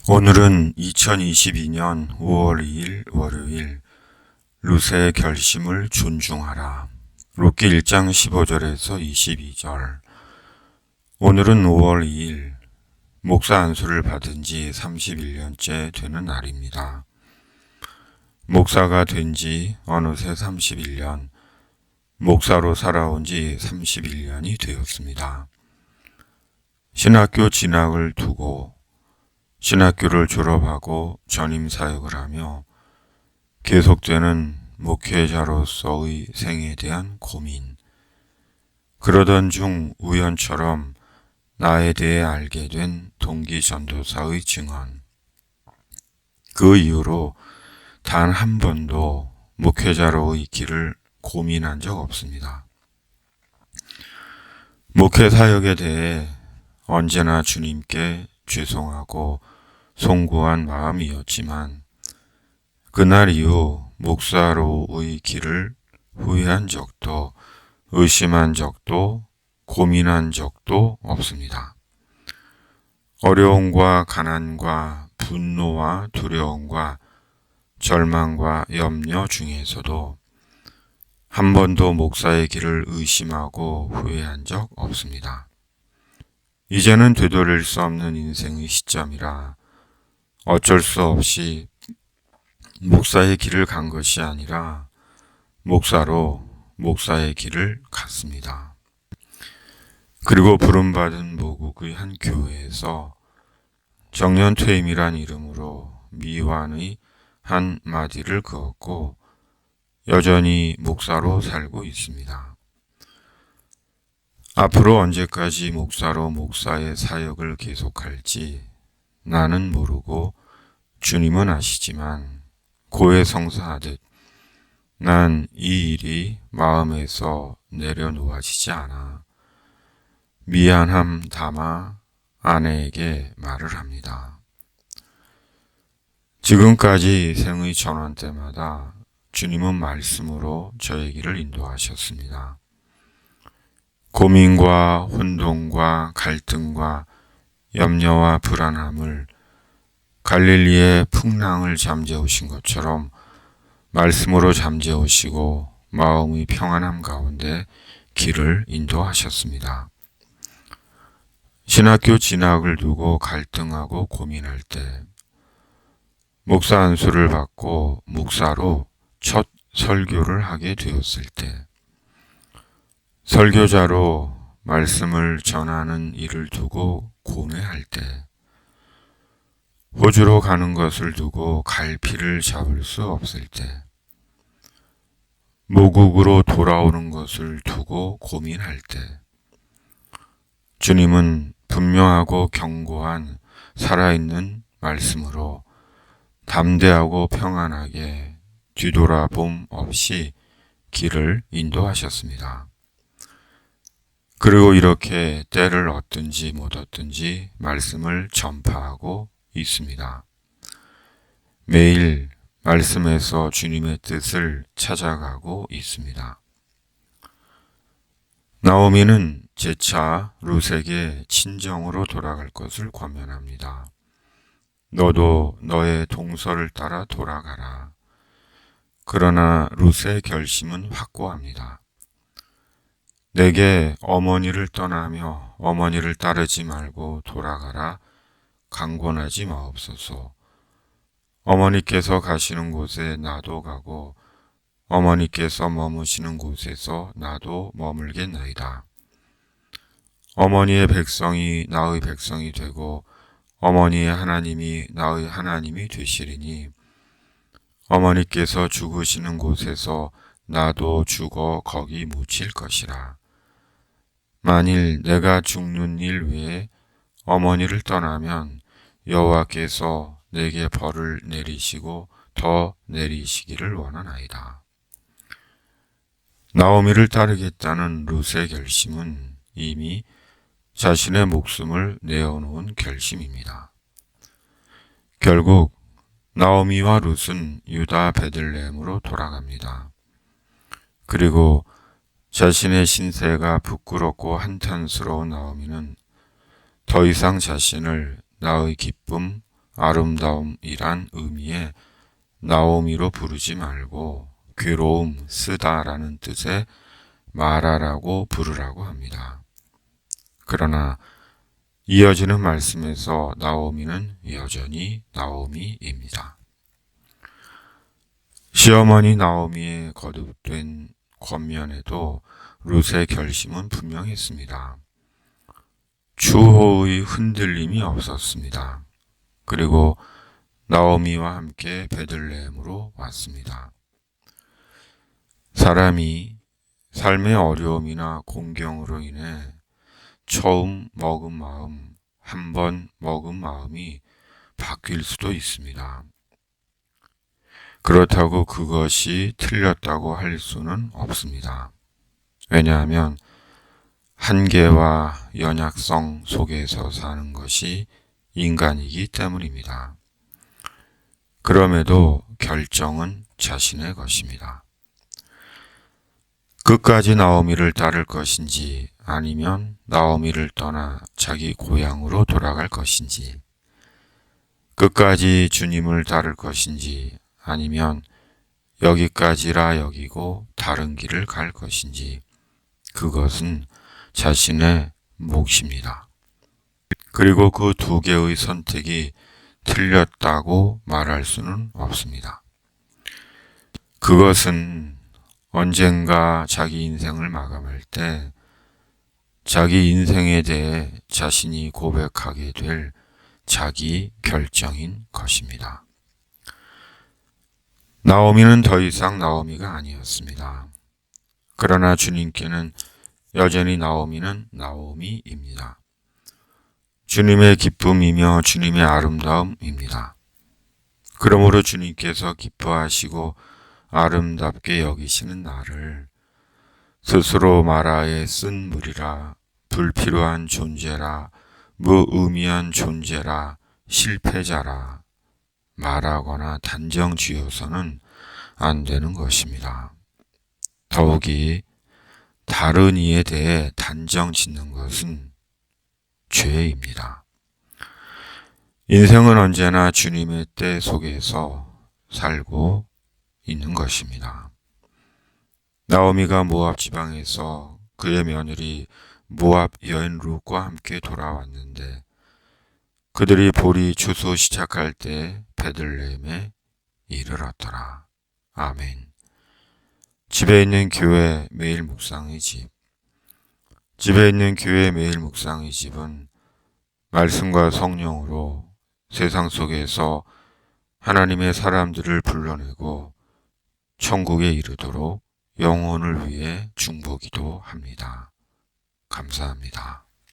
오늘은 2022년 5월 2일 월요일 룻의 결심을 존중하라. 룻기 1장 15절에서 22절. 오늘은 5월 2일 목사 안수를 받은 지 31년째 되는 날입니다. 목사가 된 지 어느새 31년, 목사로 살아온 지 31년이 되었습니다. 신학교 진학을 두고 신학교를 졸업하고 전임사역을 하며 계속되는 목회자로서의 생에 대한 고민. 그러던 중 우연처럼 나에 대해 알게 된 동기 전도사의 증언. 그 이후로 단 한 번도 목회자로의 길을 고민한 적 없습니다. 목회 사역에 대해 언제나 주님께 죄송하고 송구한 마음이었지만 그날 이후 목사로의 길을 후회한 적도 의심한 적도 고민한 적도 없습니다. 어려움과 가난과 분노와 두려움과 절망과 염려 중에서도 한 번도 목사의 길을 의심하고 후회한 적 없습니다. 이제는 되돌릴 수 없는 인생의 시점이라 어쩔 수 없이 목사의 길을 간 것이 아니라 목사로 목사의 길을 갔습니다. 그리고 부름받은 모국의 한 교회에서 정년퇴임이란 이름으로 미완의 한 마디를 그었고 여전히 목사로 살고 있습니다. 앞으로 언제까지 목사로 목사의 사역을 계속할지 나는 모르고 주님은 아시지만 고해성사하듯 난 이 일이 마음에서 내려놓아지지 않아 미안함 담아 아내에게 말을 합니다. 지금까지 생의 전환 때마다 주님은 말씀으로 저의 길을 인도하셨습니다. 고민과 혼돈과 갈등과 염려와 불안함을 갈릴리의 풍랑을 잠재우신 것처럼 말씀으로 잠재우시고 마음의 평안함 가운데 길을 인도하셨습니다. 신학교 진학을 두고 갈등하고 고민할 때 목사 안수를 받고 목사로 첫 설교를 하게 되었을 때 설교자로 말씀을 전하는 일을 두고 고뇌할 때 호주로 가는 것을 두고 갈피를 잡을 수 없을 때 모국으로 돌아오는 것을 두고 고민할 때 주님은 분명하고 견고한 살아있는 말씀으로 담대하고 평안하게 뒤돌아봄 없이 길을 인도하셨습니다. 그리고 이렇게 때를 얻든지 못 얻든지 말씀을 전파하고 있습니다. 매일 말씀에서 주님의 뜻을 찾아가고 있습니다. 나오미는 재차 룻에게 친정으로 돌아갈 것을 권면합니다. 너도 너의 동서를 따라 돌아가라. 그러나 룻의 결심은 확고합니다. 내게 어머니를 떠나며 어머니를 따르지 말고 돌아가라 강권하지 마옵소서. 어머니께서 가시는 곳에 나도 가고 어머니께서 머무시는 곳에서 나도 머물겠나이다. 어머니의 백성이 나의 백성이 되고 어머니의 하나님이 나의 하나님이 되시리니 어머니께서 죽으시는 곳에서 나도 죽어 거기 묻힐 것이라. 만일 내가 죽는 일 외에 어머니를 떠나면 여호와께서 내게 벌을 내리시고 더 내리시기를 원하나이다. 나오미를 따르겠다는 룻의 결심은 이미 자신의 목숨을 내어놓은 결심입니다. 결국 나오미와 룻은 유다 베들레헴으로 돌아갑니다. 그리고 자신의 신세가 부끄럽고 한탄스러운 나오미는 더 이상 자신을 나의 기쁨, 아름다움이란 의미의 나오미로 부르지 말고 괴로움, 쓰다라는 뜻의 마라라고 부르라고 합니다. 그러나 이어지는 말씀에서 나오미는 여전히 나오미입니다. 시어머니 나오미의 거듭된 권면에도 룻의 결심은 분명했습니다. 추호의 흔들림이 없었습니다. 그리고 나오미와 함께 베들레헴으로 왔습니다. 사람이 삶의 어려움이나 공경으로 인해 처음 먹은 마음, 한 번 먹은 마음이 바뀔 수도 있습니다. 그렇다고 그것이 틀렸다고 할 수는 없습니다. 왜냐하면 한계와 연약성 속에서 사는 것이 인간이기 때문입니다. 그럼에도 결정은 자신의 것입니다. 끝까지 나오미를 따를 것인지 아니면 나오미를 떠나 자기 고향으로 돌아갈 것인지, 끝까지 주님을 따를 것인지 아니면 여기까지라 여기고 다른 길을 갈 것인지, 그것은 자신의 몫입니다. 그리고 그 두 개의 선택이 틀렸다고 말할 수는 없습니다. 그것은 언젠가 자기 인생을 마감할 때 자기 인생에 대해 자신이 고백하게 될 자기 결정인 것입니다. 나오미는 더 이상 나오미가 아니었습니다. 그러나 주님께는 여전히 나오미는 나오미입니다. 주님의 기쁨이며 주님의 아름다움입니다. 그러므로 주님께서 기뻐하시고 아름답게 여기시는 나를 스스로 마라에 쓴 물이라, 불필요한 존재라, 무의미한 존재라, 실패자라 말하거나 단정 지어서는 안 되는 것입니다. 더욱이 다른 이에 대해 단정 짓는 것은 죄입니다. 인생은 언제나 주님의 때 속에서 살고 있는 것입니다. 나오미가 모압 지방에서 그의 며느리 모압 여인 룻과 함께 돌아왔는데 그들이 보리 추수 시작할 때 베들레헴에 이르렀더라. 아멘. 집에 있는 교회 매일 묵상의 집. 집에 있는 교회 매일 묵상의 집은 말씀과 성령으로 세상 속에서 하나님의 사람들을 불러내고 천국에 이르도록 영혼을 위해 중보기도 합니다. 감사합니다.